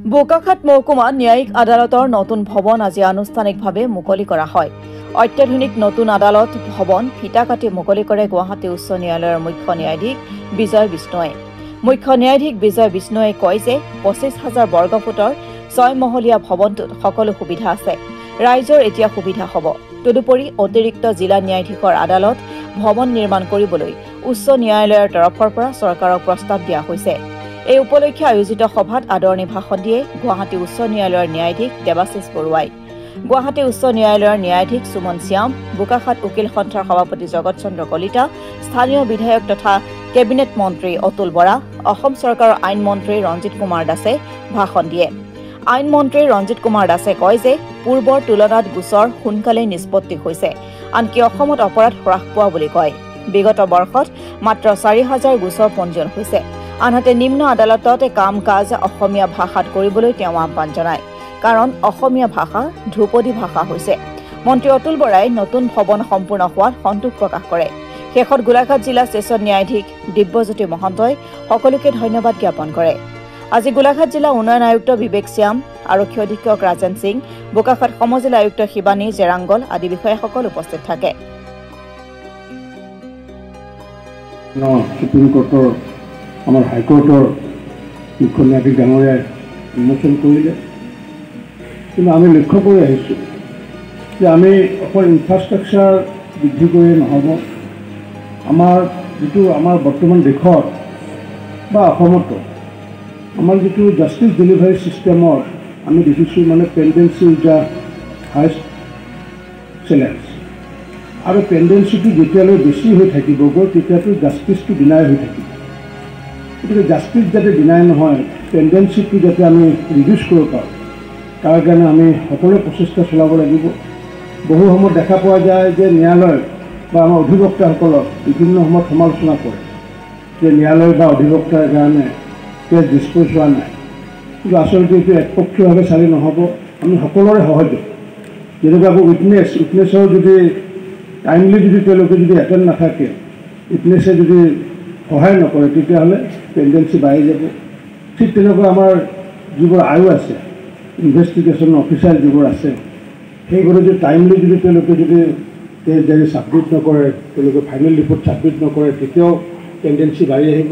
বোকাখাট মহকুমা ন্যায়িক আদালতৰ নতুন ভৱন আজি আনুষ্ঠানিকভাৱে মুকলি কৰা হয়। অত্যাধুনিক নতুন আদালত ভৱন ফিটা কাটি মুকলি কৰে গুৱাহাটী উচ্চ ন্যায়ালয়ৰ মুখ্য ন্যায়াধীশ বিজয় বিষ্ণয়ে। মুখ্য ন্যায়াধীশ বিজয় বিষ্ণয়ে কয় যে 25,000 বৰ্গফুটৰ 6-মহলীয়া ভৱনটোত সকলো সুবিধা আছে। ৰাইজৰ এতিয়া সুবিধা হ'ব। তদুপৰি অতিৰিক্ত জিলা ন্যায়াধীশৰ আদালত ভৱন নিৰ্মাণ কৰিবলৈ উচ্চ ন্যায়ালয়ৰ তৰফৰ পৰা চৰকাৰক প্ৰস্তাৱ দিয়া হৈছে। এই উপলক্ষে আয়োজিত সভাত আদৰণি ভাষণ দিয়ে গুৱাহাটী উচ্চ ন্যায়ালয়ৰ ন্যায়াধীশ দেৱাশিষ বৰুৱাই। গুৱাহাটী উচ্চ ন্যায়ালয়ৰ ন্যায়াধীশ সুমন শ্যাম, বোকাখাট উকিল সন্থাৰ সভাপতি জগত চন্দ্ৰ কলিতা, স্থানীয় বিধায়ক তথা কেবিনেট মন্ত্ৰী অতুল বৰা, অসম চৰকাৰৰ আইন মন্ত্ৰী ৰঞ্জিত কুমাৰ দাসে ভাষণ দিয়ে। আইন মন্ত্ৰী ৰঞ্জিত কুমাৰ দাসে কয় যে পূৰ্বৰ তুলনাত গোচৰ সোনকালে নিষ্পত্তি হৈছে, আনকি অসমত অপৰাধ হ্ৰাস পোৱা বুলি কয়। বিগত বৰ্ষত মাত্ৰ 4,000 গোচৰ পঞ্জীয়ন হৈছে। আনহাতে নিম্ন আদালতত কাম কাজ অসমীয়া ভাষাত কৰিবলৈ তেওঁ আহ্বান জনায়, কাৰণ অসমীয়া ভাষা ধ্ৰুপদী ভাষা হৈছে। মন্ত্ৰী অতুল বৰাই নতুন ভৱন সম্পূৰ্ণ হোৱাত সন্তোষ প্ৰকাশ কৰে। শেষত গোলাঘাট জিলা ছেছন ন্যায়াধীশ দিব্যজ্যোতি মহন্তই সকলোকে ধন্যবাদ জ্ঞাপন কৰে। আজি গোলাঘাট জিলা উন্নয়ন আয়ুক্ত বিবেক শ্যাম, আৰক্ষী অধীক্ষক ৰাজেন সিং, বোকাখাট সমজিলা আয়ুক্ত শিৱানী জেৰাংগল আদি বিষয়াসকল উপস্থিত থাকে। সুপ্ৰিম কোৰ্টৰ আমাৰ হাইকোৰ্টৰ মুখ্য ন্যায়াধীশ ডাঙৰীয়াই উন্মোচন কৰিলে, কিন্তু আমি লক্ষ্য কৰি আহিছোঁ যে আমি অকল ইনফ্ৰাষ্ট্ৰাকচাৰ বৃদ্ধি কৰিয়ে নহ'ব। আমাৰ বৰ্তমান দেশত বা অসমতো আমাৰ যিটো জাষ্টিচ ডেলিভাৰী ছিষ্টেমৰ আমি দেখিছোঁ মানে পেণ্ডেঞ্চি ইজ দ্য হাইষ্ট চেলেঞ্জ। আৰু পেণ্ডেঞ্চিটো যেতিয়ালৈ বেছি হৈ থাকিবগৈ তেতিয়াতো জাষ্টিচটো ডিনাই হৈ থাকিব। গতিকে জাষ্টিচ যাতে ডিনাই নহয়, পেণ্ডেঞ্চিটো যাতে আমি ৰিডিউচ কৰিব পাৰোঁ, তাৰ কাৰণে আমি সকলোৱে প্ৰচেষ্টা চলাব লাগিব। বহু সময়ত দেখা পোৱা যায় যে ন্যায়ালয় বা আমাৰ অধিবক্তাসকলক বিভিন্ন সময়ত সমালোচনা কৰে যে ন্যায়ালয় বা অধিবক্তাৰ কাৰণে কেছ ডিছপ'জ হোৱা নাই, কিন্তু আচলতে এইটো একপক্ষীয়ভাৱে চালি নহ'ব। আমি সকলোৰে সহযোগ, যেনেকৈ আকৌ উইটনেছৰ যদি টাইমলি যদি তেওঁলোকে যদি এটেণ্ড নাথাকে, উইটনেছে যদি সহায় নকৰে, তেতিয়াহ'লে পেণ্ডেঞ্চি বাঢ়ি যাব। ঠিক তেনেকৈ আমাৰ যিবোৰ আয়োগ আছে, ইনভেষ্টিগেশ্যন অফিচাৰ যিবোৰ আছে, সেইবোৰে যদি টাইমলি যদি তেওঁলোকে যদি কেছ ডায়েৰী ছাবমিট নকৰে, তেওঁলোকে ফাইনেল ৰিপৰ্ট ছাবমিট নকৰে, তেতিয়াও পেণ্ডেঞ্চি বাঢ়ি আহিব।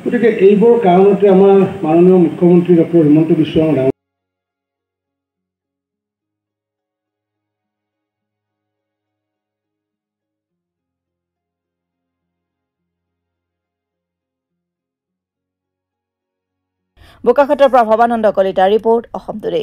গতিকে এইবোৰ কাৰণতে আমাৰ মাননীয় মুখ্যমন্ত্ৰী ডক্টৰ হিমন্ত বিশ্ব শৰ্মা ডাঙৰীয়াই বোকাখাটৰ পৰা ভৱানন্দ কলিতাৰ ৰিপৰ্ট, অসম টুডে।